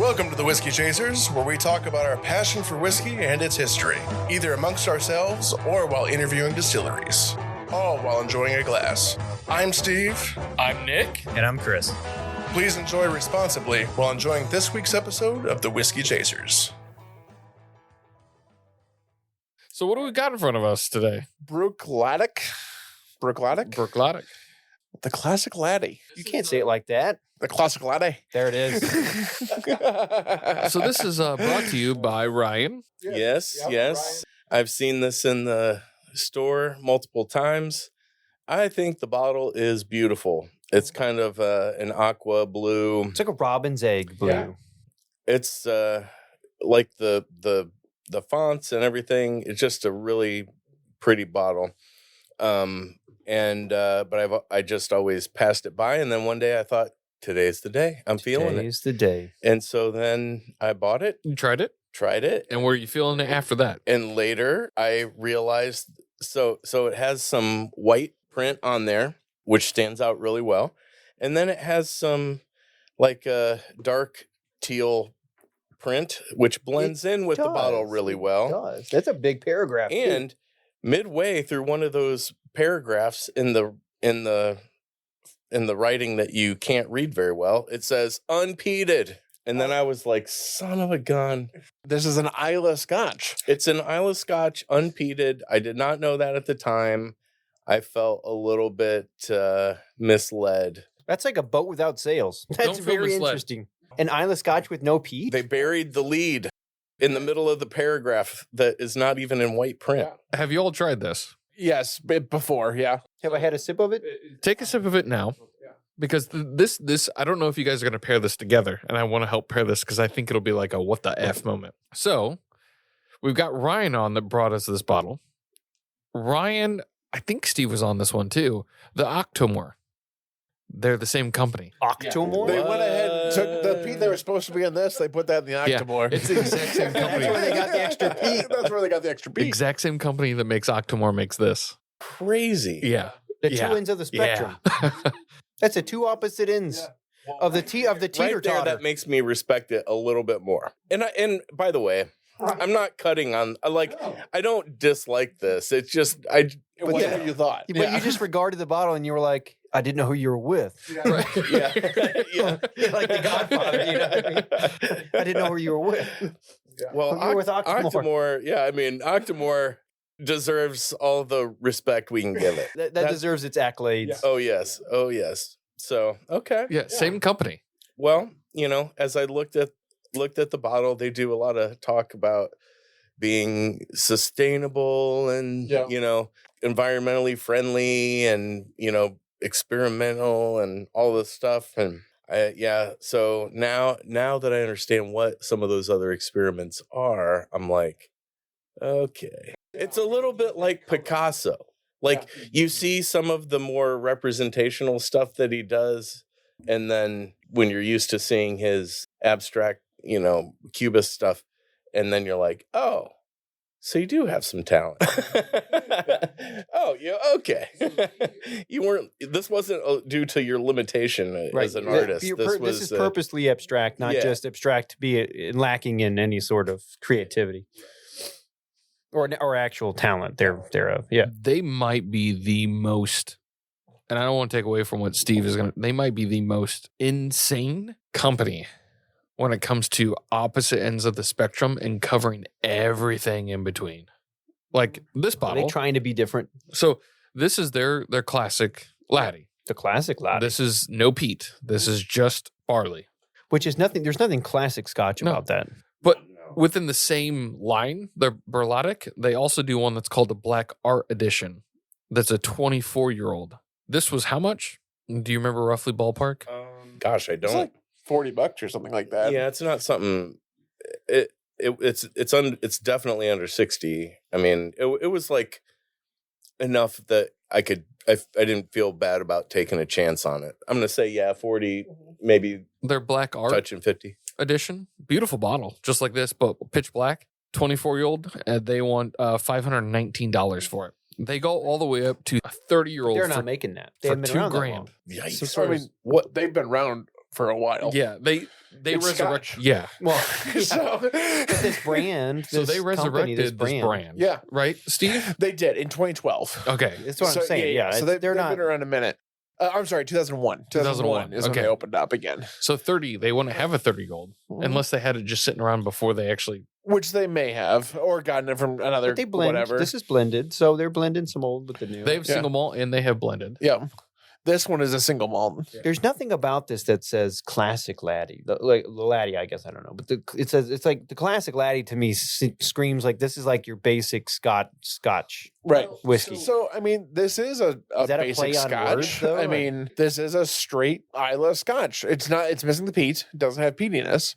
Welcome to the Whiskey Chasers, where we talk about our passion for whiskey and its history, either amongst ourselves or while interviewing distilleries, all while enjoying a glass. I'm Steve. I'm Nick. And I'm Chris. Please enjoy responsibly while enjoying this week's episode of the Whiskey Chasers. So what do we got in front of us today? Bruichladdich. Bruichladdich. The classic Laddie. You can't say it like that. The classic Laddie. There it is. So this is brought to you by Ryan. Yes. Ryan. I've seen this in the store multiple times. I think the bottle is beautiful. It's kind of an aqua blue. It's like a robin's egg blue. Yeah. It's like the fonts and everything. It's just a really pretty bottle. But I just always passed it by, and then one day I thought, today's the day. I'm feeling it. Today's the day. And so then I bought it, You tried it? tried it, And were you feeling it after that? and later I realized so it has some white print on there, which stands out really well, and then it has some like a dark teal print, which blends in with the bottle really well. Does. That's a big paragraph. And midway through one of those paragraphs in the writing that you can't read very well, it says unpeated. And then I was like, son of a gun. This is an Islay Scotch. It's an Islay Scotch, unpeated. I did not know that at the time. I felt a little bit misled. That's like a boat without sails. That's Don't feel very misled. interesting. An Islay Scotch with no peat? They buried the lead in the middle of the paragraph that is not even in white print. Have you all tried this? Yes, before, yeah. Have I had a sip of it? Take a sip of it now. Because this I don't know if you guys are going to pair this together, and I want to help pair this because I think it'll be like a what the F moment. So we've got Ryan on that brought us this bottle. Ryan, I think Steve was on this one too. The Octomore. They're the same company. Octomore? They went ahead and took the peat they were supposed to be in this. They put that in the Octomore. It's the exact same company. That's where they got the extra peat. That's where they got the extra peat. Exact same company that makes Octomore makes this. Crazy. Yeah. The two ends of the spectrum. That's the two opposite ends of the teeter Right there, that makes me respect it a little bit more. And by the way, I'm not cutting on I don't dislike this. It's just It wasn't what you thought. But you just regarded the bottle and you were like, I didn't know who you were with. Right. yeah. Like the Godfather, you know what I mean? I didn't know who you were with. Well, Who you were with Octomore. Octomore deserves all the respect we can give it. That deserves its accolades. Oh yes. So, okay. Yeah, same company. Well, as I looked at the bottle, they do a lot of talk about being sustainable and environmentally friendly and experimental and all this stuff. And so now that I understand what some of those other experiments are, I'm like, okay. It's a little bit like Picasso. You see some of the more representational stuff that he does, and then when you're used to seeing his abstract, cubist stuff, and then you're like, oh, so you do have some talent. Oh, yeah, okay. This wasn't due to your limitation as an artist. This is purposely abstract, not just abstract to be lacking in any sort of creativity. Or actual talent thereof. Yeah. They might be the most, and I don't want to take away from what Steve is going to, they might be the most insane company when it comes to opposite ends of the spectrum and covering everything in between. Like this bottle. Are they trying to be different? So this is their classic Laddie. The classic Laddie. This is no peat. This is just barley. Which is nothing, there's nothing classic Scotch about that. But within the same line, the Bruichladdich, they also do one that's called the Black Art Edition. That's a 24-year-old. This was how much? Do you remember roughly ballpark? Gosh, I don't. It's like $40 or something like that. Yeah, it's not something. It's definitely under 60. I mean, it was like enough that I didn't feel bad about taking a chance on it. I'm gonna say 40, maybe. Their Black Art touching 50 edition, beautiful bottle, just like this, but pitch black. 24-year-old, and they want $519 for it. They go all the way up to a 30-year-old. They're not making that. They for haven't been around that $2,000. long. Yikes. So, I mean, they've been around for a while. Yeah, they It's resurrect. Scotch. Yeah. Well, So but this brand, So this they company, resurrected this brand. Yeah. Right, Steve? they did in 2012. Okay. That's what I'm saying. Yeah, So they've been around a minute. I'm sorry, 2001. 2001 is when okay. they opened up again. So 30, they wouldn't have a 30 gold unless they had it just sitting around before they actually. Which they may have, or gotten it from another But they blend. whatever. This is blended, so they're blending some old with the new. They have single malt and they have blended. Yeah. This one is a single malt. There's nothing about this that says classic Laddie. Like the Laddie, I guess I don't know, but it says it's like the classic Laddie to me screams like this is like your basic Scotch Right. whiskey. So, I mean, this is a that a basic play on Scotch. words, though? I mean, this is a straight Islay Scotch. It's missing the peat. It doesn't have peatiness,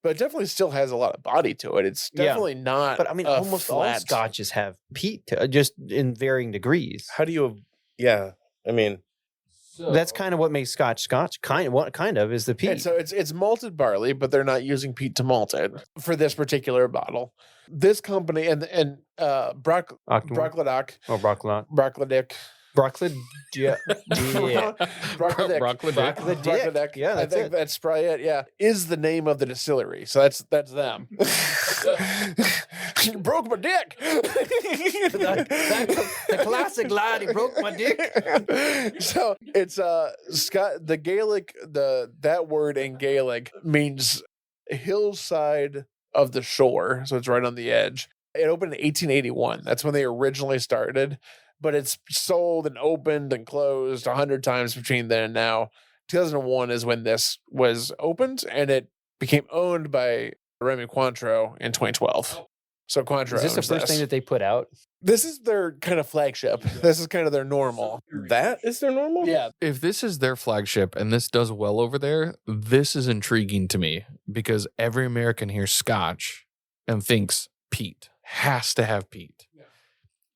but it definitely still has a lot of body to it. It's Yeah. definitely not. But I mean, a almost all flat. Scotches have peat, just in varying degrees. How do you? Yeah, I mean, That's kind of what makes Scotch Scotch. Kind of is the peat. And so it's malted barley, but they're not using peat to malt it for this particular bottle. This company and Octomore. Bruichladdich, Oh, Bruichladdich. Bruichladdich, Bruichladdich. Yeah. Bruichladdich. Bruichladdich. Yeah, I that's think it. that's probably it. Yeah, is the name of the distillery. So that's them. You broke my dick. The classic Laddie broke my dick. So it's the Gaelic, that word in Gaelic means hillside of the shore. So it's right on the edge. It opened in 1881. That's when they originally started, but it's sold and opened and closed 100 times between then and now. 2001 is when this was opened, and it became owned by Rémy Cointreau in 2012. So Cointreau Is this the owns first thing that they put out? This is their kind of flagship. This is kind of their normal. that is their normal. Yeah. If this is their flagship and this does well over there, this is intriguing to me because every American hears Scotch and thinks peat. Has to have peat.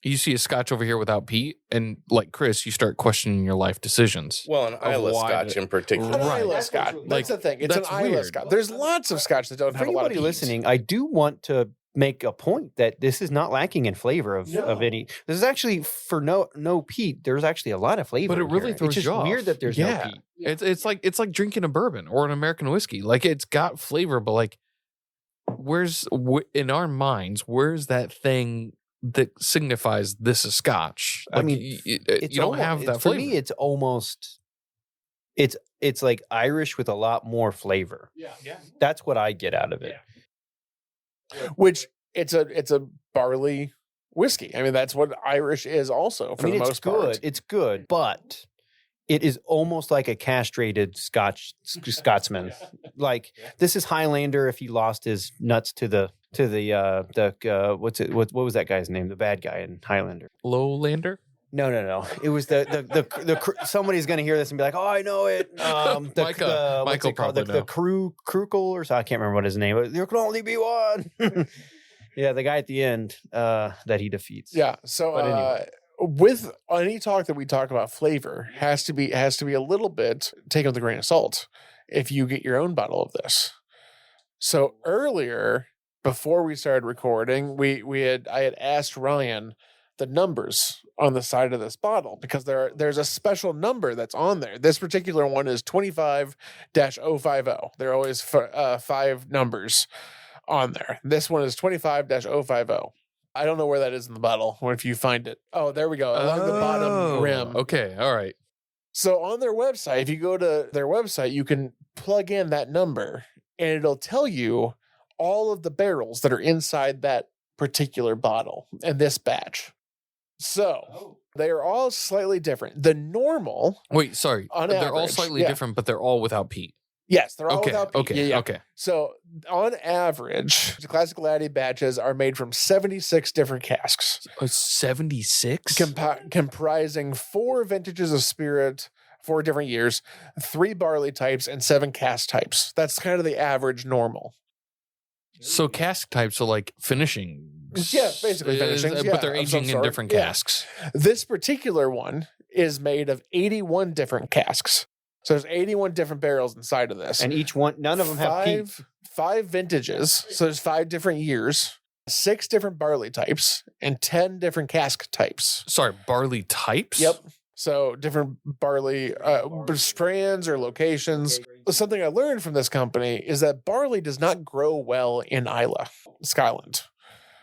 You see a Scotch over here without peat, and like Chris, you start questioning your life decisions. Well, an Islay why Scotch the- in particular. An Right. Islay Scotch. That's Like, the thing. It's that's an Islay weird. Scotch. There's lots of Scotch that don't For have a lot of anybody peat. listening, I do want to make a point that this is not lacking in flavor of any. This is actually for no peat. There's actually a lot of flavor. But it in really here. throws It's just you off. weird that there's Yeah. no peat. It's like drinking a bourbon or an American whiskey. Like it's got flavor, but like in our minds, where's that thing that signifies this is Scotch? I Like, mean, you It's don't almost, have that for flavor. me. It's almost. It's like Irish with a lot more flavor. Yeah. That's what I get out of it. Which it's a barley whiskey. I mean, that's what Irish is also for the it's most good. part. It's good, but it is almost like a castrated Scotsman. Like this is Highlander if he lost his nuts to the what was that guy's name? The bad guy in Highlander. Lowlander? No. It was the somebody's gonna hear this and be like, oh, I know it. Michael what's it called? probably The Krukel or so I can't remember what his name was. There can only be one. Yeah, the guy at the end that he defeats. Yeah. So But anyway. with any talk that we talk about flavor has to be a little bit taken with a grain of salt if you get your own bottle of this. So earlier, before we started recording, I had asked Ryan the numbers on the side of this bottle because there's a special number that's on there. This particular one is 25-050. There are always 5 numbers on there. This one is 25-050. I don't know where that is in the bottle or if you find it. Oh, there we go. Along the bottom rim. Okay, all right. So on their website, if you go to their website, you can plug in that number and it'll tell you all of the barrels that are inside that particular bottle and this batch. So they are all slightly different. The normal, Wait, sorry. On They're all average, slightly yeah. different, but they're all without peat. yes, they're all Okay, without peat. okay, Yeah. okay. So on average, the classic Laddie batches are made from 76 different casks, 76? comprising 4 vintages of spirit, 4 different years, 3 barley types, and 7 cask types. That's kind of the average normal. So cask types are like finishing. Yeah, basically finishings, But they're of some aging in sort. different Yeah. casks. This particular one is made of 81 different casks. So there's 81 different barrels inside of this. And each one, none of them have peat. 5 vintages. So there's 5 different years, 6 different barley types, and 10 different cask types. Sorry, barley types? Yep. So different barley strands or locations. Something I learned from this company is that barley does not grow well in Islay, Scotland.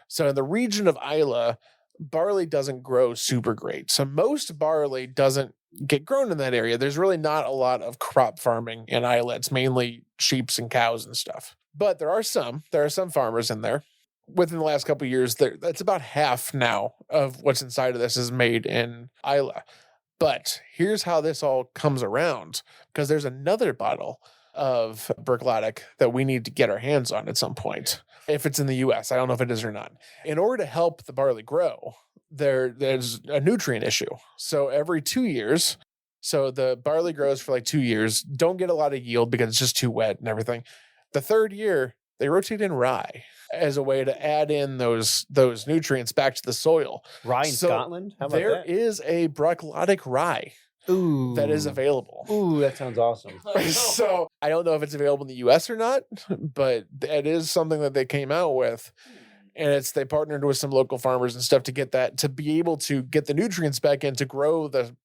So in the region of Islay, barley doesn't grow super great. So most barley doesn't get grown in that area. There's really not a lot of crop farming in Islay. It's mainly sheep and cows and stuff. But there are some farmers in there. Within the last couple of years, that's about half now of what's inside of this is made in Islay. But here's how this all comes around, because there's another bottle of Bruichladdich that we need to get our hands on at some point. If it's in the US, I don't know if it is or not. In order to help the barley grow, there's a nutrient issue. So every 2 years, so the barley grows for like 2 years, don't get a lot of yield because it's just too wet and everything. The third year, they rotate in rye as a way to add in those nutrients back to the soil. Rye in Scotland? How about there that? is a Bruichladdich rye that is available. Ooh, that sounds awesome. So I don't know if it's available in the US or not, but it is something that they came out with. And they partnered with some local farmers and stuff to get that, to be able to get the nutrients back in to grow the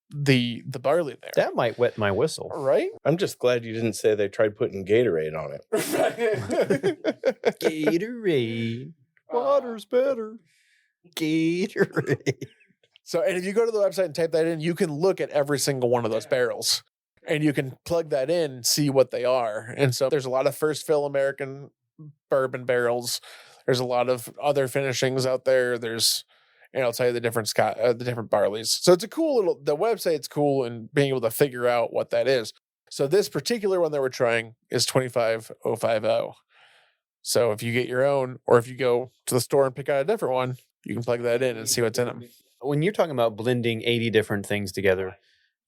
barley there. That might wet my whistle. Right? I'm just glad you didn't say they tried putting Gatorade on it. Gatorade. Water's better. Gatorade. So, and if you go to the website and type that in, you can look at every single one of those barrels and you can plug that in and see what they are. And so there's a lot of first fill American bourbon barrels. There's a lot of other finishings out there. And I'll tell you the different barleys. So it's a cool the website's cool in being able to figure out what that is. So this particular one that we're trying is 25050. So if you get your own, or if you go to the store and pick out a different one, you can plug that in and see what's in them. When you're talking about blending 80 different things together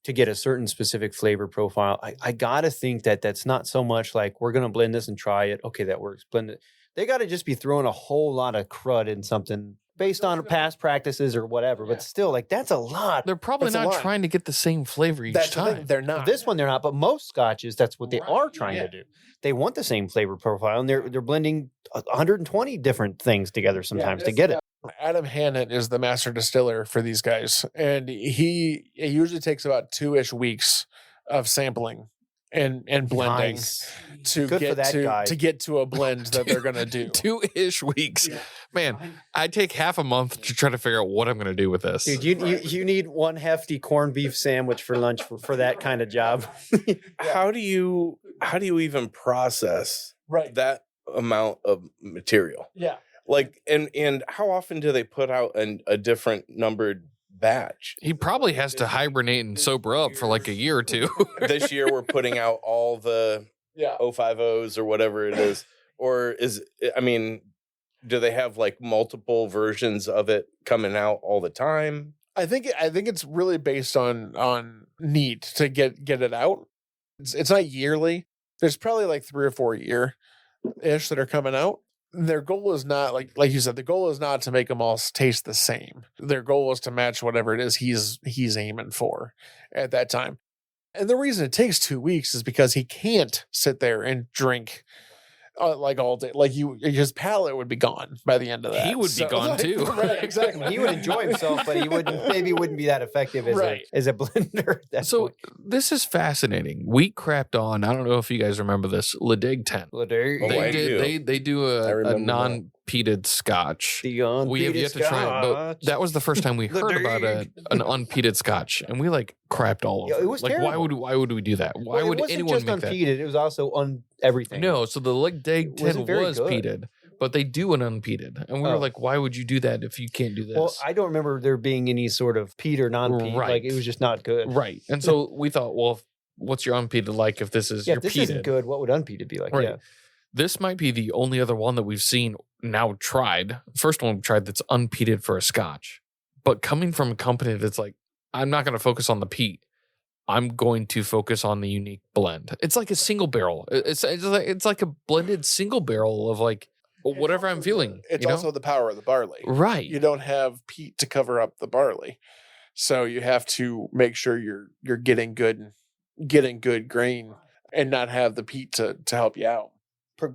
to get a certain specific flavor profile, I got to think that that's not so much like we're going to blend this and try it. Okay, that works. Blend it. They got to just be throwing a whole lot of crud in something based on past practices or whatever. But still, like, that's a lot. They're probably not trying to get the same flavor each time. They're not. This one, they're not. But most scotches, that's what they are trying to do. They want the same flavor profile, and they're blending 120 different things together sometimes to get it. Adam Hannett is the master distiller for these guys, and it usually takes about 2-ish weeks of sampling and blending to get to a blend that they're gonna do. 2-ish weeks. Man, I take half a month to try to figure out what I'm gonna do with this. Dude, you need one hefty corned beef sandwich for lunch for that kind of job. How do you even process that amount of material? Yeah. Like, and how often do they put out a different numbered batch? He probably has to hibernate and sober up for like a year or two. This year we're putting out all the 050s or whatever it is. Or do they have like multiple versions of it coming out all the time? I think it's really based on need to get it out. It's not yearly. There's probably like 3 or 4 year-ish that are coming out. Their goal is not like you said, the goal is not to make them all taste the same. Their goal is to match whatever it is he's aiming for at that time. And the reason it takes 2 weeks is because he can't sit there and drink like all day. Like his palate would be gone by the end of that. He would be gone too. Right, exactly. He would enjoy himself, but he wouldn't be that effective as a blender. So this is fascinating. We crapped on, I don't know if you guys remember this, Chladaich 10. They do a non-peated Scotch. We have yet to try it, but that was the first time we heard about an unpeated Scotch, and we like crapped all over. It was like, terrible. why would we do that? Why would anyone make that? Unpeated, it was also everything. No, so the Chladaich 10 was good. peated, but they do an unpeated, and we were like, why would you do that if you can't do this? Well, I don't remember there being any sort of peat or non-peat. Right. Like, it was just not good. Right. And so we thought, well, what's your unpeated like if this is your if this peated? isn't good, what would unpeated be like? Right. Yeah. This might be the only other one that we've seen now tried. First one we tried that's unpeated for a Scotch. But coming from a company that's like, I'm not going to focus on the peat. I'm going to focus on the unique blend. It's like a single barrel. It's like a blended single barrel of like whatever I'm feeling. It's also the power of the barley. Right. You don't have peat to cover up the barley. So you have to make sure you're getting good grain and not have the peat to help you out.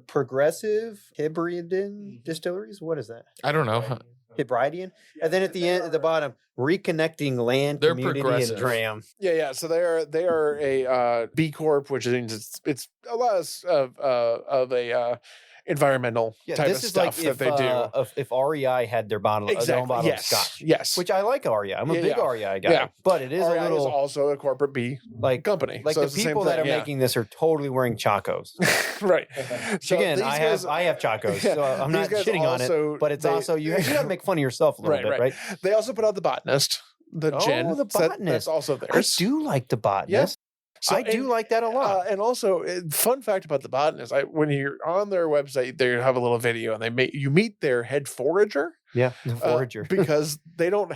Progressive Hebridean distilleries? What is that? I don't know. Hebridean, and then at the end, at the bottom, reconnecting land, They're community, progressive. and dram. Yeah. So they are a B Corp, which means it's a lot of a environmental type of stuff that they do. If REI had their bottle, their own bottle of Scotch, Yes. which I like REI. I'm a big REI guy, Yeah. but it is REI a little is also a corporate B like company. Like so the it's same people that are thing, making this are totally wearing chacos. right. So Again, these I guys- have chacos, so I'm these not guys shitting on also- it. But it's they- also you got to make fun of yourself a little bit, right? They also put out the Botanist, the gin. The So Botanist. that's also I theirs. do like the Botanist. Yeah. So, I do like that a lot. and also, fun fact about the Botanist: when you're on their website, they have a little video, and you meet their head forager. Yeah, the forager. Because they don't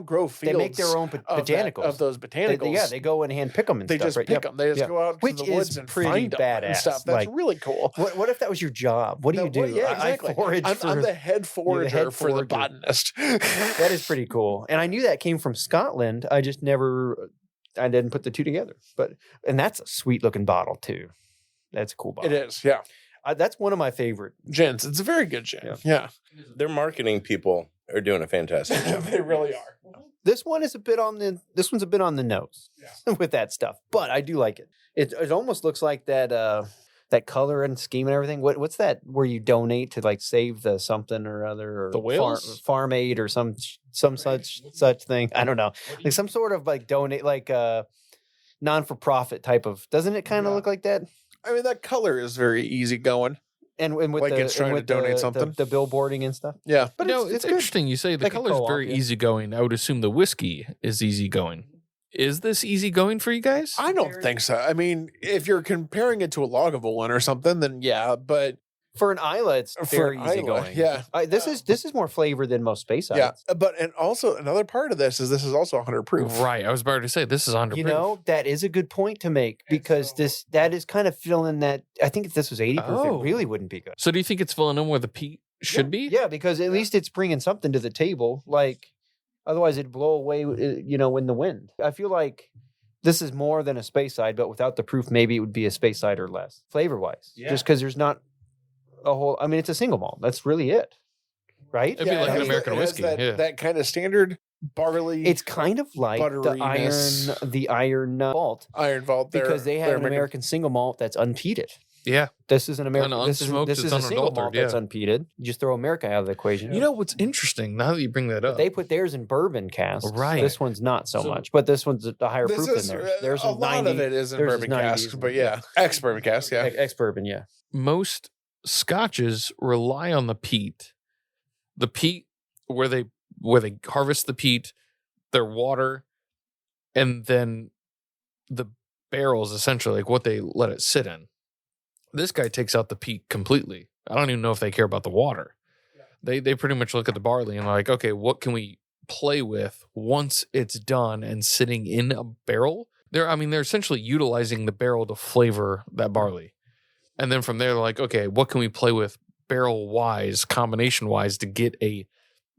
grow fields. They make their own botanicals. of those botanicals. They go and hand pick them and They stuff. just right? pick them. They just go out Which to the is woods and pretty find them and badass. stuff. That's really cool. What if that was your job? What do you do? Yeah, exactly. I forage I'm the head forager for the forager. Botanist. That is pretty cool. And I knew that came from Scotland. I didn't put the two together. And that's a sweet looking bottle too. That's a cool bottle. It is, yeah. That's one of my favorite Gins. It's a very good gin. Yeah. Their marketing people are doing a fantastic job. They really are. This one's a bit on the nose with that stuff, but I do like it. It almost looks like that color and scheme and everything. What's that where you donate to like save the something or other, or The whales? farm aid or some such thing. I don't know, like some sort of like donate, like non-for-profit type of. Doesn't it kind of look like that? I mean, that color is very easy going. And with Like it's trying to donate something. the billboarding and stuff. Yeah. But It's good. interesting you say the Like a color's co-op, very yeah. easygoing. I would assume the whiskey is easygoing. Is this easygoing for you guys? I don't think so. I mean, if you're comparing it to a Lagavulin or something, then yeah. But For an Islay, it's For very an easy Islay, going. yeah. This is more flavor than most space yeah. sides. And also another part of this is also 100 proof. Right. I was about to say this is 100 You proof. know, that is a good point to make because that is kind of filling that. I think if this was 80 proof, Oh. it really wouldn't be good. So do you think it's filling in where the peat should be? Yeah, because at least it's bringing something to the table. Like, otherwise it'd blow away, in the wind. I feel like this is more than a space side, but without the proof, maybe it would be a space side or less flavor wise. Yeah. Just because there's not a whole. I mean, it's a single malt. That's really it, right? It'd be like it an has American it has whiskey. That kind of standard barley. It's kind of like butteriness. the iron malt Iron Vault there because they have an American single malt that's unpeated. Yeah. This is an American. This is unsmoked, this it's is a single malt unadulterated, that's unpeated. You just throw America out of the equation. You know what's interesting now that you bring that up? They put theirs in bourbon casks. Right. This one's not so much, but this one's a higher This proof is than theirs. There's a lot of it is in theirs is bourbon 90s. cask, but yeah, ex bourbon cask, yeah. Ex bourbon, yeah. Most scotches rely on the peat. The peat where they harvest the peat, their water, and then the barrels essentially like what they let it sit in. This guy takes out the peat completely. I don't even know if they care about the water. They pretty much look at the barley and like, okay, what can we play with once it's done and sitting in a barrel? They're essentially utilizing the barrel to flavor that barley. And then from there, they're like, okay, what can we play with barrel wise, combination wise to get a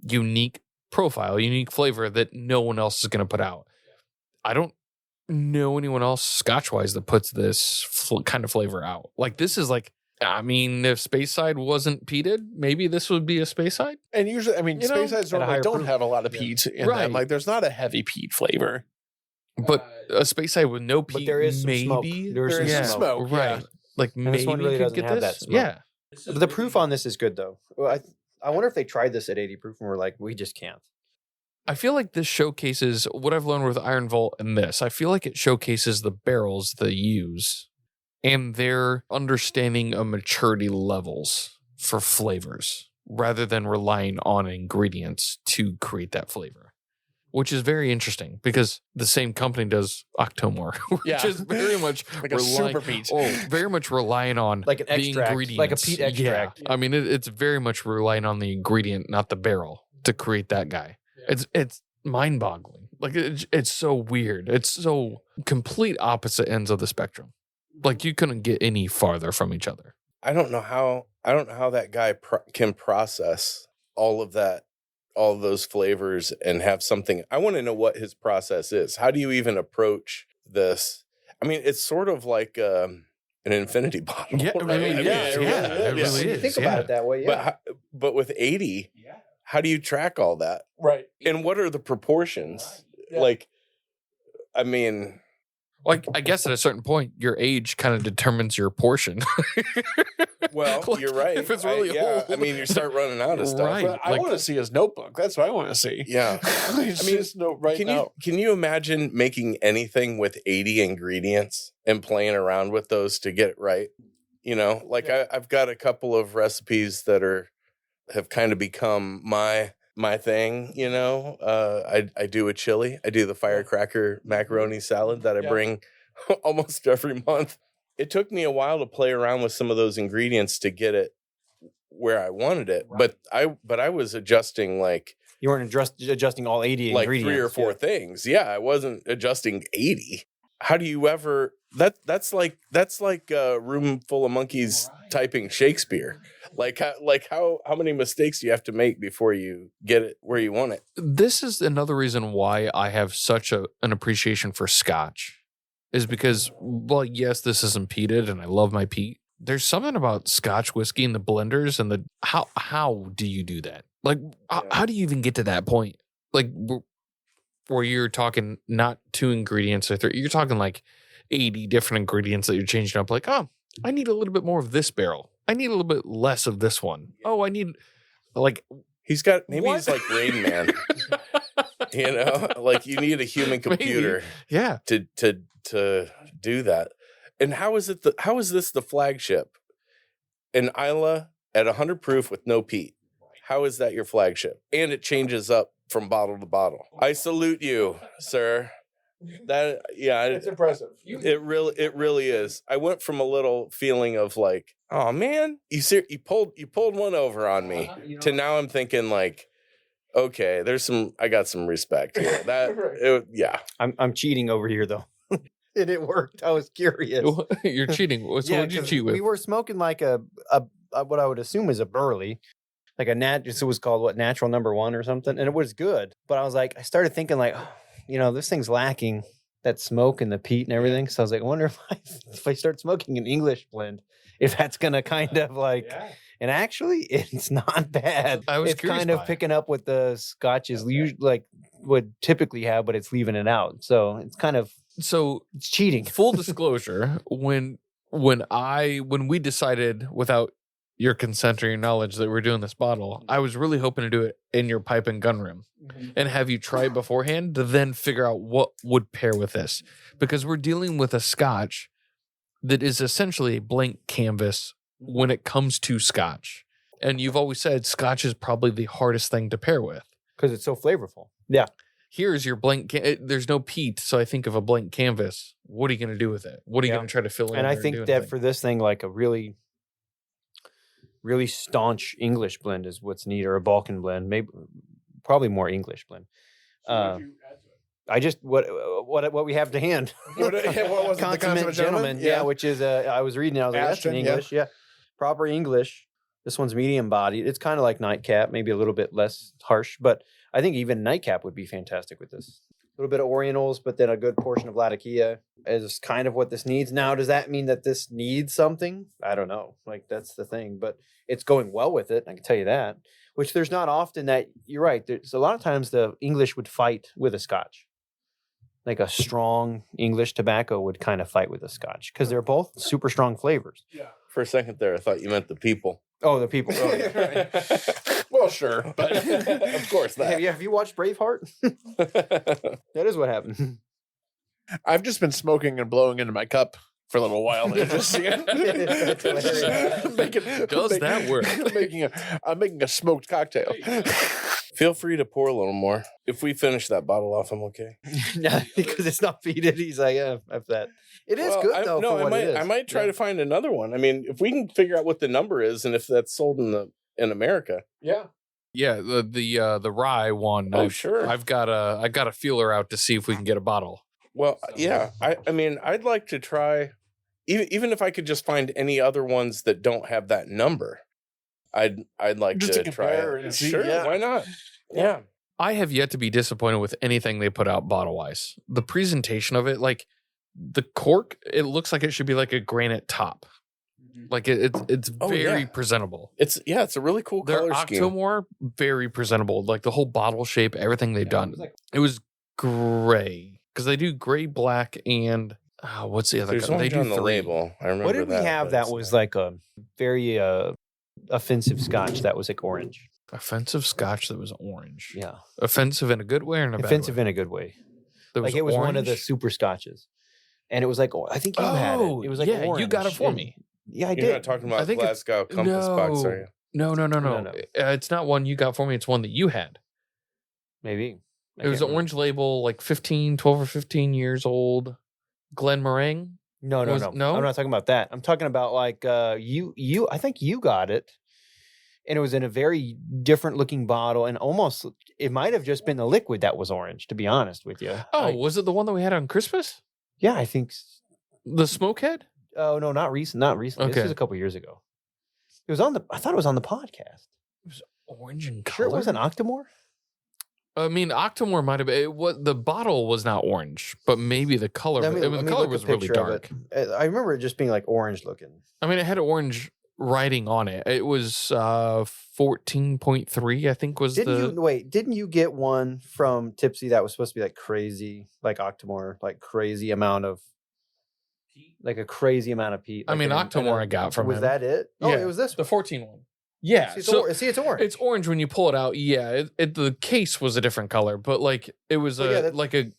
unique profile, unique flavor that no one else is going to put out? I don't know anyone else Scotch wise that puts this kind of flavor out. Like this is like, if Space Side wasn't peated, maybe this would be a Space Side. And usually, Space Sides at a normally higher don't proof. have a lot of peat in Right. them. Like there's not a heavy peat flavor. But a Space Side with no peat, But there is some maybe smoke. There is some some smoke, right? yeah. Like And maybe this one really you could doesn't get have this. that smoke. Yeah, But the proof on this is good though. Well, I wonder if they tried this at 80 proof and were like, we just can't. I feel like this showcases what I've learned with Iron Vault and this. I feel like it showcases the barrels they use and their understanding of maturity levels for flavors rather than relying on ingredients to create that flavor, which is very interesting because the same company does Octomore, which Yeah. is very much Like a super peat. very much relying on Like an the extract, ingredients. like a peat extract. Yeah. It's very much relying on the ingredient, not the barrel, to create that guy. It's mind-boggling. Like it's so weird. It's so complete opposite ends of the spectrum. Like you couldn't get any farther from each other. I don't know how that guy can process all of those flavors and have something. I want to know what his process is. How do you even approach this? It's sort of like an infinity bottle. Yeah, it really is. It Yeah, it really When you is. think about it that way, yeah. But with 80, how do you track all that? Right. And what are the proportions? Yeah. Like, I mean, Like, I guess at a certain point, your age kind of determines your portion. well, Like, you're right. if it's really I old. mean, you start running out of stuff. Right. But I Like- want to see his notebook. That's what I want to see. Yeah. I mean, just note right Can now. you imagine making anything with 80 ingredients and playing around with those to get it right? You know, like I've got a couple of recipes that have kind of become my thing, you know. I do a chili. I do the firecracker macaroni salad that I bring almost every month. It took me a while to play around with some of those ingredients to get it where I wanted it. Right. But I was adjusting like You weren't adjusting all 80 like ingredients. 3 or 4 things. Yeah, I wasn't adjusting 80. How do you ever that's like a room full of monkeys typing Shakespeare. Like how many mistakes do you have to make before you get it where you want it? This is another reason why I have such an appreciation for Scotch, is because, well, yes, this isn't peated, and I love my peat. There's something about Scotch whiskey and the blenders and the how do you do that? Like, how do you even get to that point? Like, where you're talking not 2 ingredients or 3, you're talking like 80 different ingredients that you're changing up. Like, oh, I need a little bit more of this barrel. I need a little bit less of this one. Oh, I need like He's like Rain Man. You know, like you need a human computer yeah. to do that. And how is this the flagship? An Islay at 100 proof with no peat. How is that your flagship? And it changes up from bottle to bottle. I salute you, sir. That It's impressive. it really is. I went from a little feeling of like, oh man, you pulled one over on me, to now I'm thinking like, okay, I got some respect here. I'm cheating over here though. And it worked. I was curious. You're cheating. So what did you 'cause cheat with? We were smoking like a what I would assume is a Burley, like it was called what, natural number 1 or something, and it was good. But I started thinking like, oh, you know, this thing's lacking that smoke and the peat and everything. So I was like, I wonder if I start smoking an English blend, if that's gonna kind of like. And actually, it's not bad. I was it's curious kind by of it. picking up what the Scotch is usually like would typically have, but it's leaving it out. So it's kind of So it's cheating. full disclosure, when we decided without your consent or your knowledge that we're doing this bottle, I was really hoping to do it in your pipe and gun room and have you try it beforehand to then figure out what would pair with this, because we're dealing with a Scotch that is essentially a blank canvas when it comes to Scotch. And you've always said Scotch is probably the hardest thing to pair with. Because it's so flavorful. Yeah. Here's your blank. There's no peat, so I think of a blank canvas. What are you going to do with it? What are you Yeah. going to try to fill in? And I there think do that anything? for this thing, like a really, really staunch English blend is what's neat, or a Balkan blend, maybe probably more English blend. I just what we have to hand. What was it, the Consummate gentleman, yeah. Which is I was reading, I was like, that's in Ashton, yeah. English, yeah. Proper English. This one's medium bodied. It's kind of like Nightcap, maybe a little bit less harsh, but I think even Nightcap would be fantastic with this. A little bit of Orientals, but then a good portion of Latakia is kind of what this needs. Now, does that mean that this needs something? I don't know. Like, that's the thing, but it's going well with it. I can tell you that, which there's not often that you're right. There's a lot of times the English would fight with a Scotch. Like a strong English tobacco would kind of fight with a Scotch because they're both super strong flavors. For a second there, I thought you meant the people. Oh, the people. Oh, yeah. Well, sure, but Of course that. Have you watched Braveheart? That is what happened. I've just been smoking and blowing into my cup for a little while. And just That's hilarious. Does that work? I'm making a smoked cocktail. Feel free to pour a little more. If we finish that bottle off, I'm okay. No, because it's not peated. He's like, yeah, I've that. It is good though. For what it is. I might try to find another one. I mean, if we can figure out what the number is and if that's sold in America. Yeah. Yeah, the rye one. Oh, sure. I got a feeler out to see if we can get a bottle. Well, yeah. I mean, I'd like to try, even if I could just find any other ones that don't have that number. I'd like Just to to try compare it. and see, Sure, yeah. why not? Yeah. I have yet to be disappointed with anything they put out bottle wise. The presentation of it, like the cork, it looks like it should be like a granite top. Like it's Oh, very yeah. presentable. It's a really cool Their color scheme. Octomore, very presentable. Like the whole bottle shape, everything they've done. It was gray because they do gray, black, and what's the other? There's color? They orange do on the three. label. I remember What did we that, have but that it's was not- like a very offensive Scotch that was like orange? Offensive Scotch that was orange. Yeah, Offensive in a good way or in a offensive bad way? in a good way. That Like it was one of the orange? super Scotches, and it was like I think you had it. It was like yeah, orange. you got it for me. Yeah, I You're did. not talking I about think it's- Glasgow Compass box, are you? No. No. It's not one you got for me. It's one that you had. Maybe It was an orange label, like 12 or 15 years old. Glen Meringue. No. No? I'm not talking about that. I'm talking about like you. I think you got it, and it was in a very different looking bottle, and almost it might have just been the liquid that was orange. To be honest with you. Oh, was it the one that we had on Christmas? Yeah, I think. The Smokehead? Oh no, not recent. Not recently. This Okay. was a couple years ago. It was on the. I thought it was on the podcast. Orange and Sure, color. it wasn't Octomore. I mean, Octomore might have been. The bottle was not orange, but maybe the color. Let me- the let me color look a was really picture of dark. it. I remember it just being like orange looking. I mean, it had orange writing on it. It was 14.3, I think, was Didn't you get one from Tipsy that was supposed to be like crazy, like Octomore, like crazy amount of, like a crazy amount of peat? I like mean, Octomore I got from was him. that it? Oh, Yeah. it was this the one. 14 one. Yeah. See, it's, So it's orange. it's orange when you pull it out. Yeah. The case was a different color, but like it was Well, yeah, that's- like a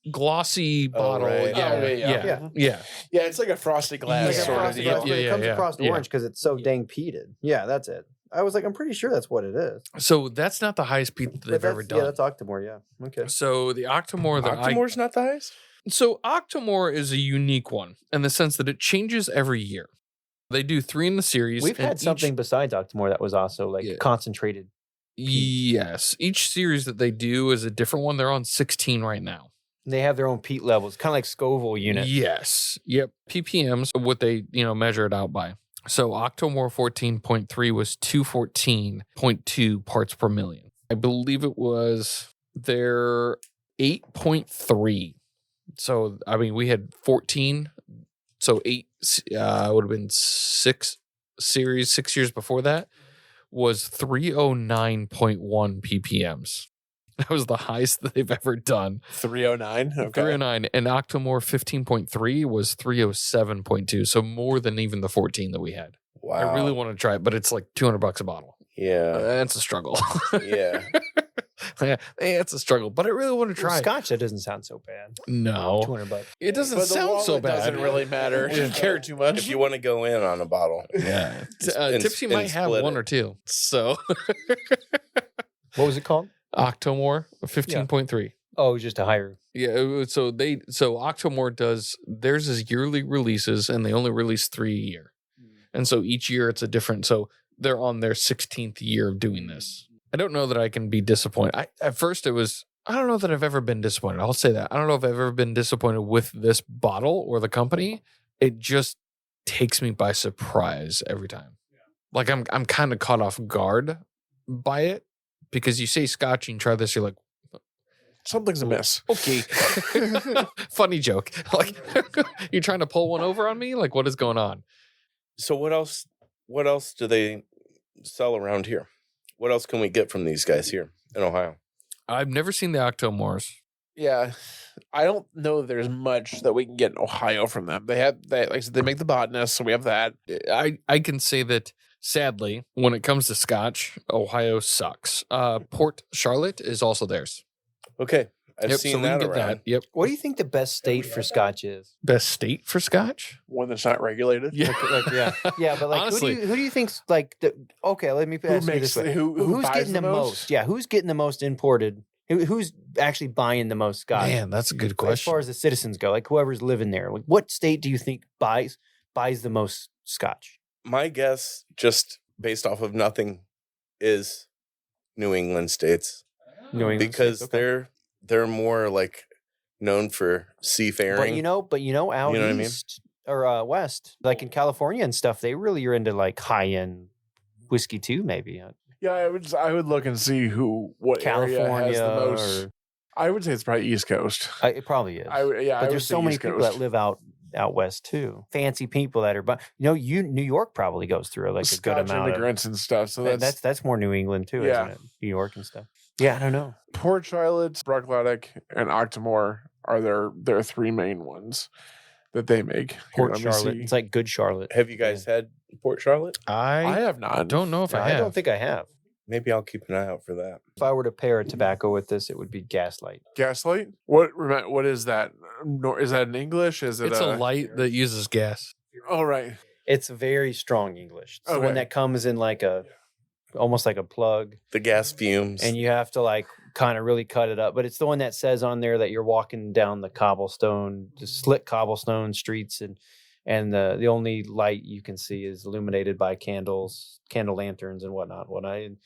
glossy bottle. right. Yeah, Oh, yeah. yeah. Yeah, it's like a frosted glass Like a Yeah. sort of frosted deal. glass, but it comes Yeah. across Yeah. orange because it's so dang peated. Yeah, that's it. I was like, I'm pretty sure that's what it is. So that's not the highest peat that But they've that's, ever done. Yeah, that's Octomore. Yeah. Okay. So the Octomore that Octomore's not the highest? So Octomore is a unique one in the sense that it changes every year. They do 3 in the series. We've and had something besides Octomore that was also like Yeah. concentrated. Yes. Each series that they do is a different one. They're on 16 right now. And they have their own peat levels, kind of like Scoville units. Yes. Yep. PPMs, what they, measure it out by. So Octomore 14.3 was 214.2 parts per million. I believe it was their 8.3. So, I mean, we had 14. So 8 would have been 6 years before that was 309.1 ppms. That was the highest that they've ever done. 309. Okay. 309. And Octomore 15.3 was 307.2. So more than even the 14 that we had. Wow. I really want to try it, but it's like $200 a bottle. Yeah. That's a struggle. Yeah. Yeah, it's a struggle, but I really want to try it. Scotch, that doesn't sound so bad. No, $200. it doesn't But the sound so wallet bad. doesn't really matter. If You care too much. If you want to go in on a bottle. Yeah, And- Tipsy and might have split one it. or two. So What was it called? Octomore 15.3. Oh, it was just a higher. Yeah, so Octomore does theirs is yearly releases, and they only release 3 a year, and so each year it's a different. So they're on their 16th year of doing this. I don't know that I can be disappointed. At first it was. I don't know that I've ever been disappointed. I'll say that. I don't know if I've ever been disappointed with this bottle or the company. It just takes me by surprise every time. Like I'm kind of caught off guard by it because you say Scotch and you try this, you're like, Something's amiss. okay, funny joke. Like you're trying to pull one over on me. Like what is going on? So what else do they sell around here? What else can we get from these guys here in Ohio? I've never seen the Octomores. Yeah. I don't know there's much that we can get in Ohio from them. They have like I said, they make the botanist, so we have that. I can say that sadly, when it comes to Scotch, Ohio sucks. Port Charlotte is also theirs. Okay. I've Yep, seen so we that can get around. that. Yep. What do you think the best state for Scotch is? Best state for Scotch? One that's not regulated. Yeah. Yeah, but like, Honestly, who do you think's like the? Okay, let me Who ask you makes this way: who who's buys getting the most? Yeah, who's getting the most imported? Who's actually buying the most Scotch? man, that's a good As question. far as the citizens go, like whoever's living there, like, what state do you think buys the most Scotch? My guess, just based off of nothing, is New England states. New England Because states, okay. they're more like known for seafaring. But you know, out You know what I mean? east or west, like in California and stuff, they really are into like high end whiskey too. Maybe Yeah, I would look and see what area California. has the most. Or, I would say it's probably East Coast. it probably is. I would but would there's say so many East people Coast. that live out out west too. Fancy people that are, but New York probably goes through like a good Scotch amount immigrants and stuff. So that's more New England too, Yeah. isn't it? New York and stuff. Yeah, I don't know. Port Charlotte, Bruichladdich, and Octomore are their three main ones that they make. Here, Port let me Charlotte. see. It's like good Charlotte. Have you guys had Port Charlotte? I I have not. don't know if I I have. don't think I have. Maybe I'll keep an eye out for that. If I were to pair a tobacco with this, it would be Gaslight. Gaslight. What is that? Is that in English? Is it It's a light that uses gas. Oh, right. It's very strong English. It's the Okay. one that comes in like almost like a plug, The gas fumes. and you have to like kind of really cut it up. But it's the one that says on there that you're walking down the slick cobblestone streets, and the only light you can see is illuminated by candle lanterns and whatnot. And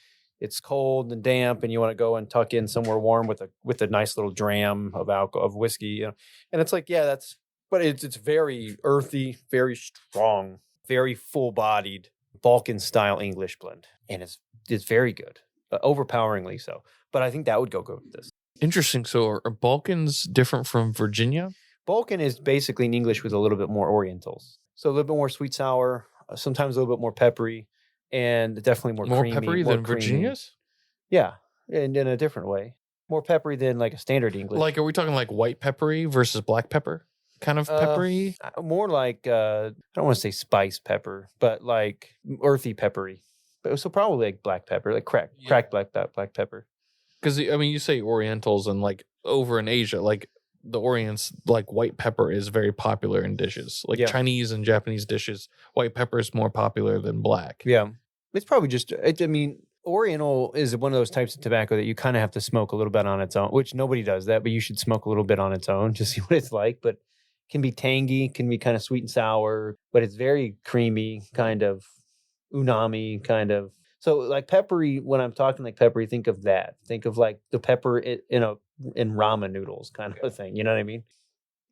it's cold and damp, and you want to go and tuck in somewhere warm with a nice little dram of whiskey, you know. And it's like, yeah, but it's very earthy, very strong, very full bodied Balkan style English blend, and it's very good, overpoweringly so. But I think that would go good with this. Interesting. So are Balkans different from Virginia? Balkan is basically an English with a little bit more Orientals, so a little bit more sweet sour, sometimes a little bit more peppery, and definitely more creamy, peppery more than creamy. Virginia's? Yeah, and in a different way, more peppery than like a standard English. Like, are we talking like white peppery versus black pepper kind of peppery? More like I don't want to say spice pepper, but like earthy peppery. So probably like black pepper, like cracked black pepper. Because I mean, you say Orientals, and like over in Asia, like the Orients, like white pepper is very popular in dishes. Like Yeah. Chinese and Japanese dishes, white pepper is more popular than black. Yeah, it's probably just. I mean, Oriental is one of those types of tobacco that you kind of have to smoke a little bit on its own, which nobody does that, but you should smoke a little bit on its own to see what it's like. But it can be tangy, can be kind of sweet and sour, but it's very creamy, kind of umami, kind of. So like peppery, when I'm talking like peppery, think of that. Think of like the pepper in ramen noodles kind of a thing. You know what I mean?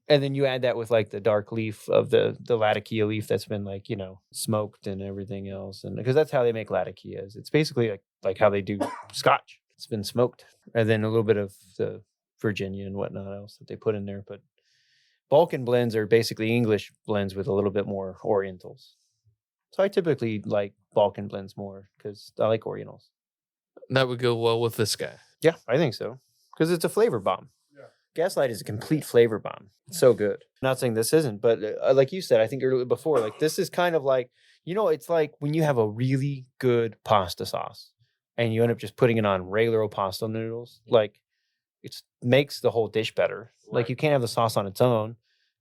And then you add that with like the dark leaf of the Latakia leaf that's been like, you know, smoked and everything else. And because that's how they make Latakias. It's basically like how they do Scotch. It's been smoked. And then a little bit of the Virginia and whatnot else that they put in there. But Balkan blends are basically English blends with a little bit more Orientals. So I typically like Balkan blends more because I like Orientals. That would go well with this guy. Yeah, I think so. Because it's a flavor bomb. Gaslight is a complete flavor bomb. It's so good. Not saying this isn't, but like you said, I think earlier before, like this is kind of like, you know, it's like when you have a really good pasta sauce and you end up just putting it on regular old pasta noodles, like it makes the whole dish better. Right. Like you can't have the sauce on its own.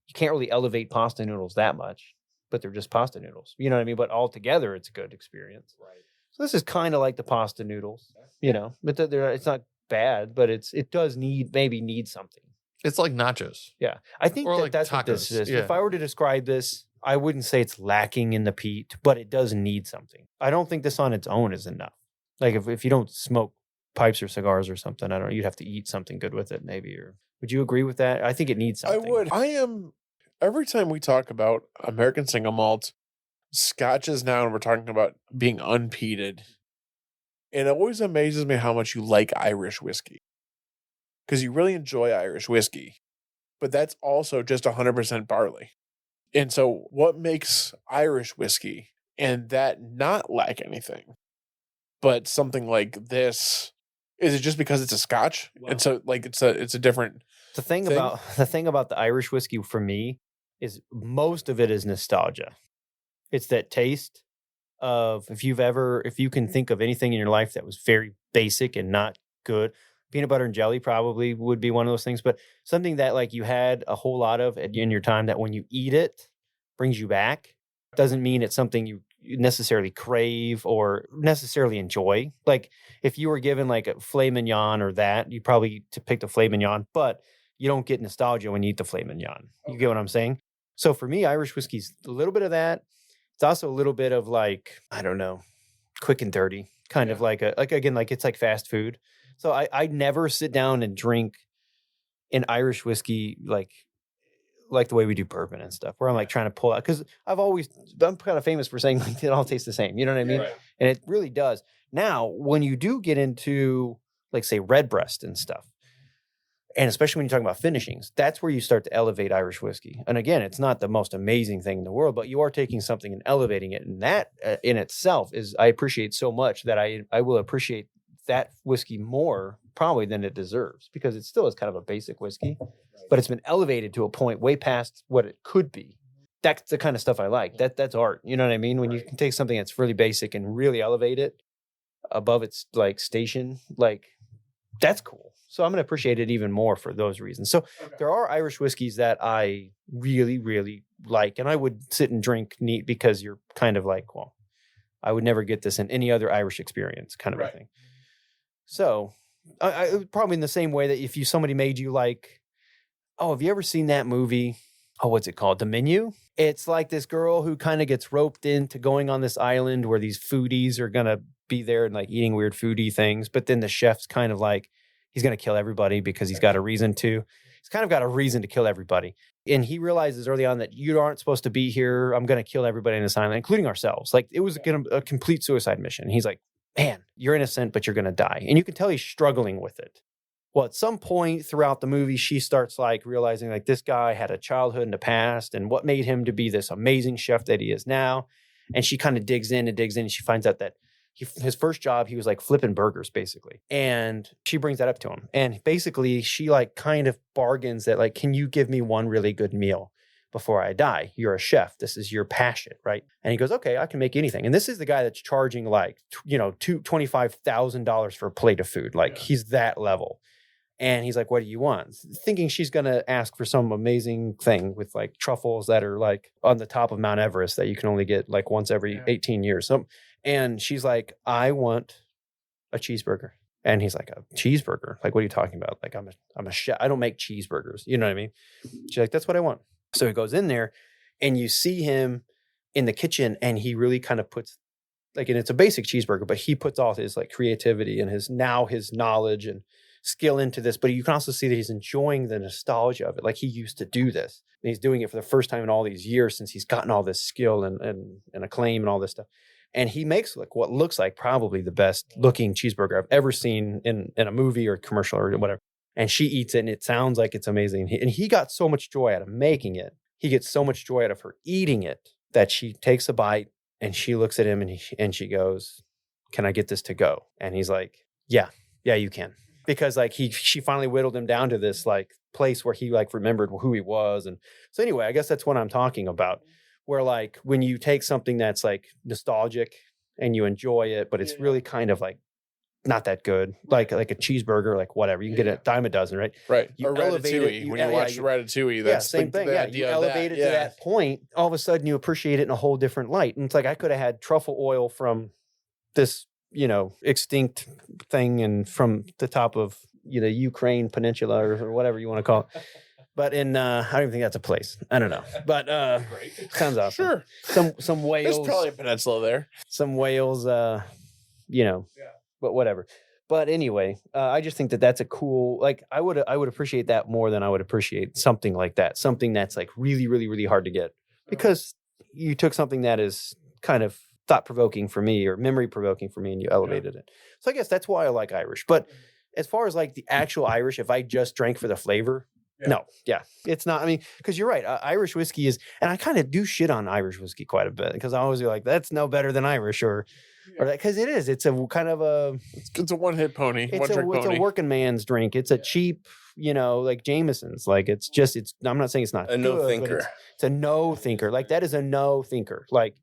You can't really elevate pasta noodles that much, but they're just pasta noodles. You know what I mean? But altogether, it's a good experience. Right. So this is kind of like the pasta noodles, you know, but it's not bad, but it does need something. It's like nachos. Yeah, I think that's tacos. What this is. Yeah. If I were to describe this, I wouldn't say it's lacking in the peat, but it does need something. I don't think this on its own is enough. Like if you don't smoke pipes or cigars or something, I don't know, you'd have to eat something good with it maybe. Or would you agree with that? I think it needs something. I would. Every time we talk about American single malt, Scotches now, and we're talking about being unpeated, it always amazes me how much you like Irish whiskey. Because you really enjoy Irish whiskey. But that's also just 100% barley. And so what makes Irish whiskey and that not lack anything? But something like this, is it just because it's a Scotch? Wow. And so like it's a different the thing about the Irish whiskey for me is most of it is nostalgia. It's that taste of if you can think of anything in your life that was very basic and not good. Peanut butter and jelly probably would be one of those things, but something that like you had a whole lot of in your time that when you eat it brings you back. Doesn't mean it's something you necessarily crave or necessarily enjoy. Like if you were given like a filet mignon or that, you probably pick the filet mignon, but you don't get nostalgia when you eat the filet mignon. You get what I'm saying? So for me, Irish whiskey's a little bit of that. It's also a little bit of like, I don't know, quick and dirty, kind of like it's like fast food. So I never sit down and drink an Irish whiskey like the way we do bourbon and stuff, where I'm like trying to pull out, because I'm kind of famous for saying like it all tastes the same. You know what I mean? Right. And it really does. Now, when you do get into like say Redbreast and stuff, And especially when you're talking about finishings, that's where you start to elevate Irish whiskey. And again, it's not the most amazing thing in the world, but you are taking something and elevating it. And that in itself is, I appreciate so much that I will appreciate that whiskey more probably than it deserves, because it still is kind of a basic whiskey, but it's been elevated to a point way past what it could be. That's the kind of stuff I like. That's art. You know what I mean? When you can take something that's really basic and really elevate it above its like station, like that's cool. So I'm going to appreciate it even more for those reasons. So there are Irish whiskeys that I really, really like, and I would sit and drink neat because you're kind of like, well, I would never get this in any other Irish experience kind of a thing. So I probably in the same way that if somebody made you like, oh, have you ever seen that movie? Oh, what's it called? The Menu? It's like this girl who kind of gets roped into going on this island where these foodies are going to be there and like eating weird foodie things. But then the chef's kind of like, he's going to kill everybody because he's got a reason to. He's kind of got a reason to kill everybody. And he realizes early on that you aren't supposed to be here. I'm going to kill everybody in this island, including ourselves. Like it was a complete suicide mission. And he's like, man, you're innocent, but you're going to die. And you can tell he's struggling with it. Well, at some point throughout the movie, she starts like realizing like this guy had a childhood in the past and what made him to be this amazing chef that he is now. And she kind of digs in and she finds out that his first job, he was like flipping burgers basically. And she brings that up to him. And basically she like kind of bargains that like, can you give me one really good meal before I die? You're a chef. This is your passion, right? And he goes, okay, I can make anything. And this is the guy that's charging like, $25,000 for a plate of food. Like he's that level. And he's like, what do you want? Thinking she's going to ask for some amazing thing with like truffles that are like on the top of Mount Everest that you can only get like once every 18 years. And she's like, I want a cheeseburger. And he's like, a cheeseburger? Like, what are you talking about? Like, I'm a chef. I don't make cheeseburgers. You know what I mean? She's like, that's what I want. So he goes in there and you see him in the kitchen and he really kind of puts like, and it's a basic cheeseburger, but he puts all his like creativity and his knowledge and skill into this. But you can also see that he's enjoying the nostalgia of it. Like he used to do this and he's doing it for the first time in all these years since he's gotten all this skill and acclaim and all this stuff. And he makes like what looks like probably the best looking cheeseburger I've ever seen in a movie or commercial or whatever. And she eats it and it sounds like it's amazing. And he got so much joy out of making it. He gets so much joy out of her eating it that she takes a bite and she looks at him and she goes, can I get this to go? And he's like, yeah, you can. Because like she finally whittled him down to this like place where he like remembered who he was. And so anyway, I guess that's what I'm talking about. Where like when you take something that's like nostalgic and you enjoy it, but it's really kind of like not that good, like a cheeseburger, like whatever. You can get a dime a dozen, right? Right. You or elevate Ratatouille. it. When you watch Ratatouille, that's same thing. Yeah, you elevate it to that point. All of a sudden, you appreciate it in a whole different light. And it's like I could have had truffle oil from this, extinct thing and from the top of Ukraine Peninsula or whatever you want to call it. But I don't even think that's a place. I don't know. But sounds awesome. Sure. Some whales. There's probably a peninsula there. Some whales, but whatever. But anyway, I just think that that's a cool, like I would appreciate that more than I would appreciate something like that. Something that's like really, really, really hard to get. Because you took something that is kind of thought-provoking for me or memory-provoking for me and you elevated it. So I guess that's why I like Irish. But as far as like the actual Irish, if I just drank for the flavor, it's not. I mean, because you're right. Irish whiskey is, and I kind of do shit on Irish whiskey quite a bit because I always be like, that's no better than Irish or that because it is. It's a kind of a. It's a one-hit pony. It's a working man's drink. It's a cheap, like Jameson's. Like it's. I'm not saying it's not a good, no thinker. It's a no thinker. Like that is a no thinker. Like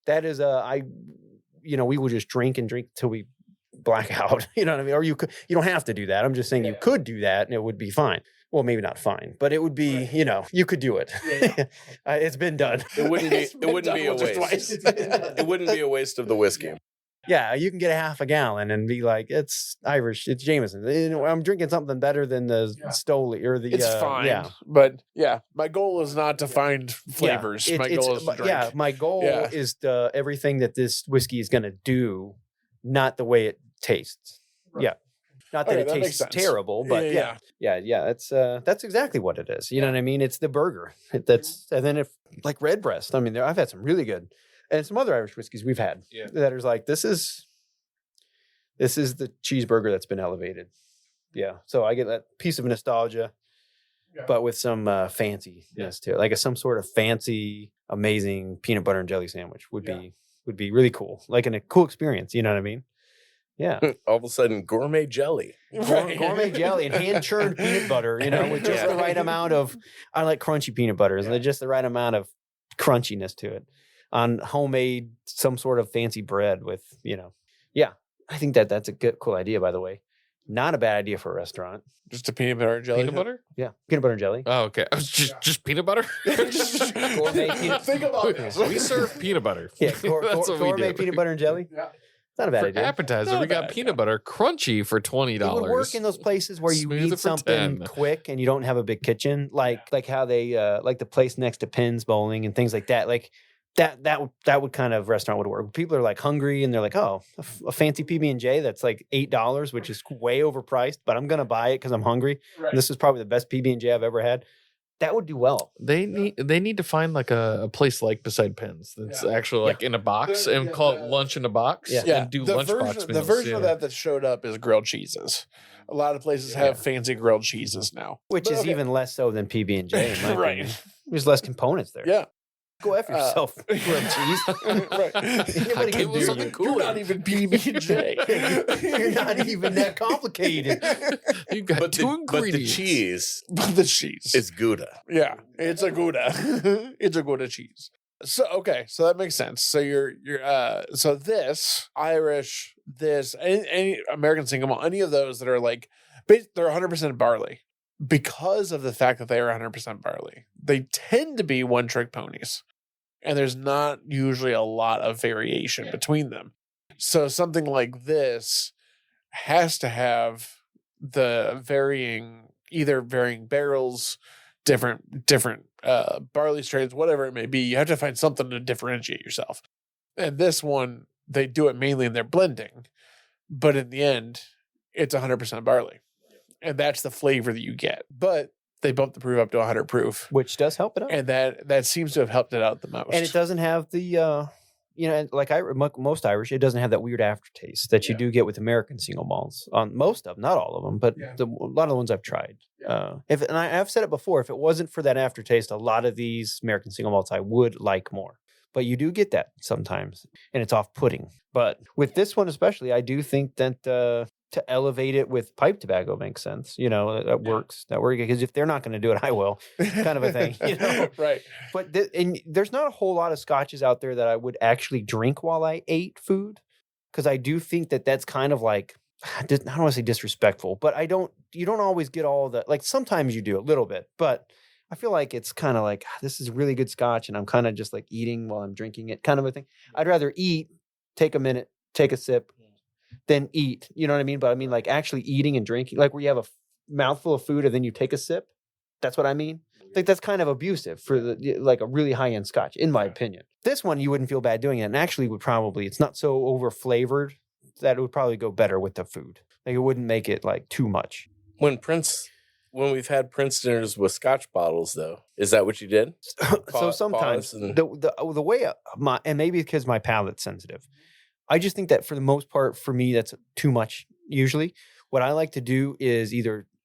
that is we will just drink till we black out. You know what I mean? Or you don't have to do that. I'm just saying you could do that and it would be fine. Well, maybe not fine, but it would be, you could do it. It's been done. It wouldn't be a waste. It wouldn't be a waste of the whiskey. Yeah, you can get a half a gallon and be like, it's Irish, it's Jameson. I'm drinking something better than the Stoli or the. It's fine. Yeah. But my goal is not to find flavors. My goal is to drink. Yeah, my goal is everything that this whiskey is going to do, not the way it tastes. Right. Yeah. Not that it tastes terrible, but yeah. That's exactly what it is. You know what I mean? It's the burger. And then like Redbreast. I mean, I've had some really good, and some other Irish whiskeys we've had that is like this is the cheeseburger that's been elevated. Yeah. So I get that piece of nostalgia, but with some fanciness to it, like some sort of fancy, amazing peanut butter and jelly sandwich would be really cool, like a cool experience. You know what I mean? Yeah. All of a sudden, gourmet jelly. Gourmet jelly and hand churned peanut butter, with just the right amount of. I like crunchy peanut butters, and just the right amount of crunchiness to it on homemade, some sort of fancy bread with, Yeah, I think that's a good, cool idea. By the way, not a bad idea for a restaurant. Just a peanut butter and jelly. Peanut butter? Yeah, peanut butter and jelly. Oh, okay. I was just peanut butter? Gourmet peanut. Think about this. We serve peanut butter. Yeah, That's what we gourmet do. peanut butter and jelly. Yeah. Not a bad For idea. appetizer, Not we a got bad peanut butter crunchy for $20. It would work in those places where you Smooth it eat for something 10. quick and you don't have a big kitchen, like how they like the place next to Pins Bowling and things like that. Like that would kind of restaurant would work. People are like hungry and they're like, oh, a fancy PB&J that's like $8, which is way overpriced, but I'm gonna buy it because I'm hungry. Right. And this is probably the best PB&J I've ever had. That would do well. They need to find like a place like beside Pins that's actually like in a box and call it lunch in a box. Yeah. And do lunchbox The meals. version of that showed up is grilled cheeses. A lot of places have fancy grilled cheeses now. Which But is okay. even less so than PB&J, in my Right. opinion. There's less components there. Yeah. Go F yourself, grilled cheese. Right. Anybody came can with do something it. cool. You're not even PB&J. You're not even that complicated. You got But two the ingredients. cheese But the cheese. is Gouda. Yeah, it's a Gouda. It's a Gouda cheese. So okay, so that makes sense. So you're so this Irish, this any American single malt, any of those that are like they're 100% barley because of the fact that they are 100% barley. They tend to be one trick ponies, and there's not usually a lot of variation between them. So something like this has to have the either varying barrels, different barley strains, whatever it may be. You have to find something to differentiate yourself. And this one, they do it mainly in their blending, but in the end, it's 100% barley, and that's the flavor that you get. But they bumped the proof up to 100 proof, Which does help it out. and that seems to have helped it out the most. And it doesn't have the, like most Irish, it doesn't have that weird aftertaste that you do get with American single malts. On most of them, not all of them, but a lot of the ones I've tried. And I've said it before, if it wasn't for that aftertaste, a lot of these American single malts I would like more. But you do get that sometimes, and it's off-putting. But with this one especially, I do think that to elevate it with pipe tobacco makes sense. That works. That works because if they're not going to do it, I will. Kind of a thing. Right. But and there's not a whole lot of scotches out there that I would actually drink while I ate food, because I do think that that's kind of like, I don't want to say disrespectful, but you don't always get all the, like sometimes you do a little bit, but I feel like it's kind of like, this is really good scotch and I'm kind of just like eating while I'm drinking it, kind of a thing. I'd rather eat, take a minute, take a sip, then eat. You know what I mean? But I mean like actually eating and drinking, like where you have a mouthful of food and then you take a sip. That's what I mean. I think that's kind of abusive for like a really high-end scotch, in my opinion. This one, you wouldn't feel bad doing it. And actually it's not so over-flavored that it would probably go better with the food. Like it wouldn't make it like too much. When we've had Prince dinners with Scotch bottles, though, is that what you did? So sometimes and- the way and maybe because my palate's sensitive, I just think that for the most part, for me, that's too much. Usually, what I like to do is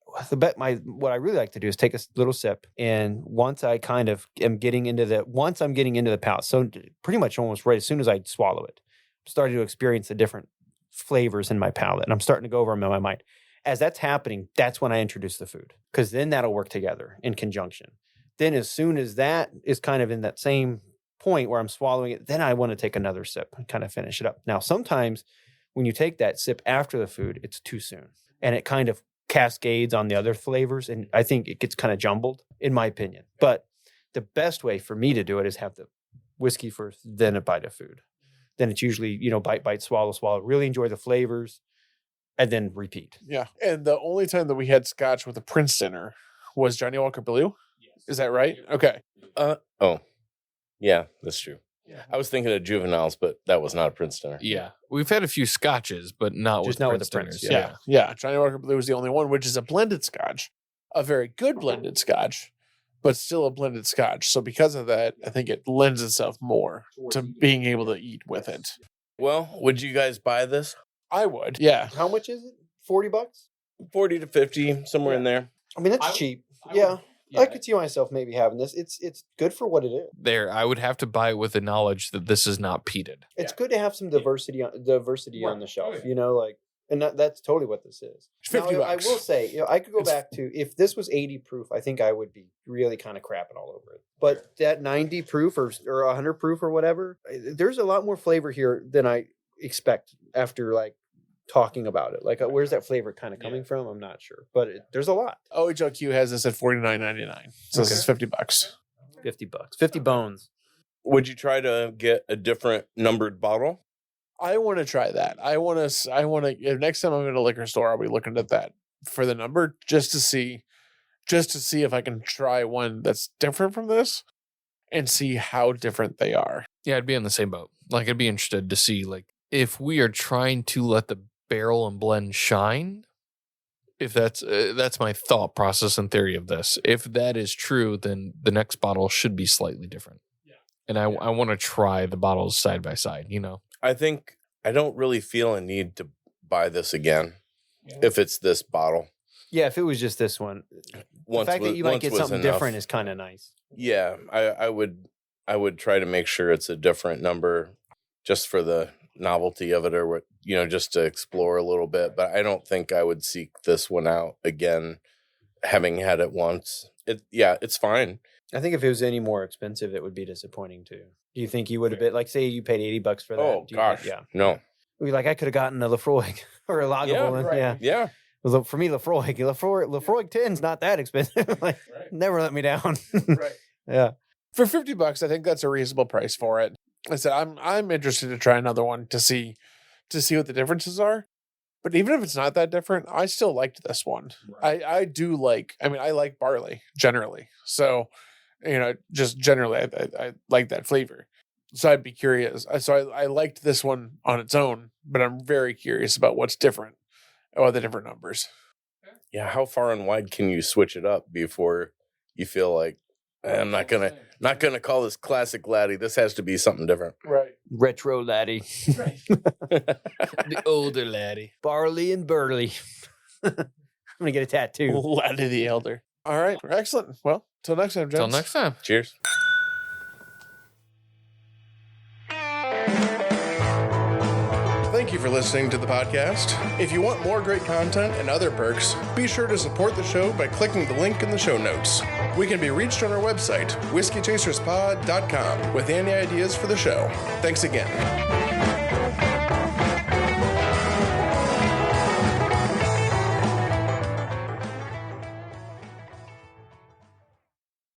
what I really like to do is take a little sip, and once I kind of am getting into the palate, so pretty much almost right as soon as I swallow it, I'm starting to experience the different flavors in my palate, and I'm starting to go over them in my mind. As that's happening, that's when I introduce the food, because then that'll work together in conjunction. Then as soon as that is kind of in that same point where I'm swallowing it, then I want to take another sip and kind of finish it up. Now, sometimes when you take that sip after the food, it's too soon, and it kind of cascades on the other flavors, and I think it gets kind of jumbled, in my opinion. But the best way for me to do it is have the whiskey first, then a bite of food. Then it's usually, bite, swallow, really enjoy the flavors, and then repeat. Yeah. And the only time that we had scotch with a Prince dinner was Johnny Walker Blue. Yes. Is that right? Okay. Yeah, that's true. Yeah. I was thinking of juveniles, but that was not a Prince dinner. Yeah. We've had a few scotches, but not Just with not with Prince the Prince, dinners. Yeah. Johnny Walker Blue was the only one, which is a blended scotch, a very good blended scotch, but still a blended scotch. So because of that, I think it lends itself more to being able to eat with it. Well, would you guys buy this? I would. Yeah. How much is it? $40? 40 to 50, somewhere in there. I mean, it's cheap. I could see myself maybe having this. It's good for what it is. There, I would have to buy it with the knowledge that this is not peated. It's good to have some diversity on the shelf. You know, like, and that's totally what this is. $50. Now, I will say, you know, I could go back to if this was 80 proof, I think I would be really kind of crapping all over it. But that 90 proof or 100 proof or whatever, there's a lot more flavor here than I expect after like talking about it. Like, where's that flavor kind of coming from? I'm not sure, but there's a lot. OHLQ has this at $49.99, so this is $50. $50, 50 bones. Would you try to get a different numbered bottle? I want to try that. I want to. Next time I'm in a liquor store, I'll be looking at that for the number just to see if I can try one that's different from this and see how different they are. Yeah, I'd be in the same boat. Like, I'd be interested to see, like, if we are trying to let the barrel and blend shine, if that's my thought process and theory of this. If that is true, then the next bottle should be slightly different. Yeah. And I want to try the bottles side by side, you know? I think I don't really feel a need to buy this again if it's this bottle. Yeah, if it was just this one. The fact that you might get something different is kind of nice. Yeah, I would try to make sure it's a different number just for the novelty of it, or what, you know, just to explore a little bit. But I don't think I would seek this one out again, having had it once. It's fine. I think if it was any more expensive, it would be disappointing too. Do you think you would have been, like, say you paid $80 for that? Oh gosh, no. Like, I could have gotten a Lafroig or a Lagavulin. Yeah. Well, for me, Lafroig 10's not that expensive. Like, never let me down. Right. Yeah. For $50, I think that's a reasonable price for it. I said I'm interested to try another one to see what the differences are. But even if it's not that different, I still liked this one. Right. I like barley generally. So, you know, just generally, I like that flavor. So I'd be curious. So I liked this one on its own, but I'm very curious about what's different about the different numbers. Yeah, how far and wide can you switch it up before you feel like, I'm not gonna call this classic Laddie. This has to be something different. Right. Retro Laddie. Right. The older Laddie. Barley and Burley. I'm going to get a tattoo. Laddie the Elder. All right. Excellent. Well, till next time, gents. Till next time. Cheers. Thank you for listening to the podcast. If you want more great content and other perks, be sure to support the show by clicking the link in the show notes. We can be reached on our website, whiskeychaserspod.com, with any ideas for the show. Thanks again.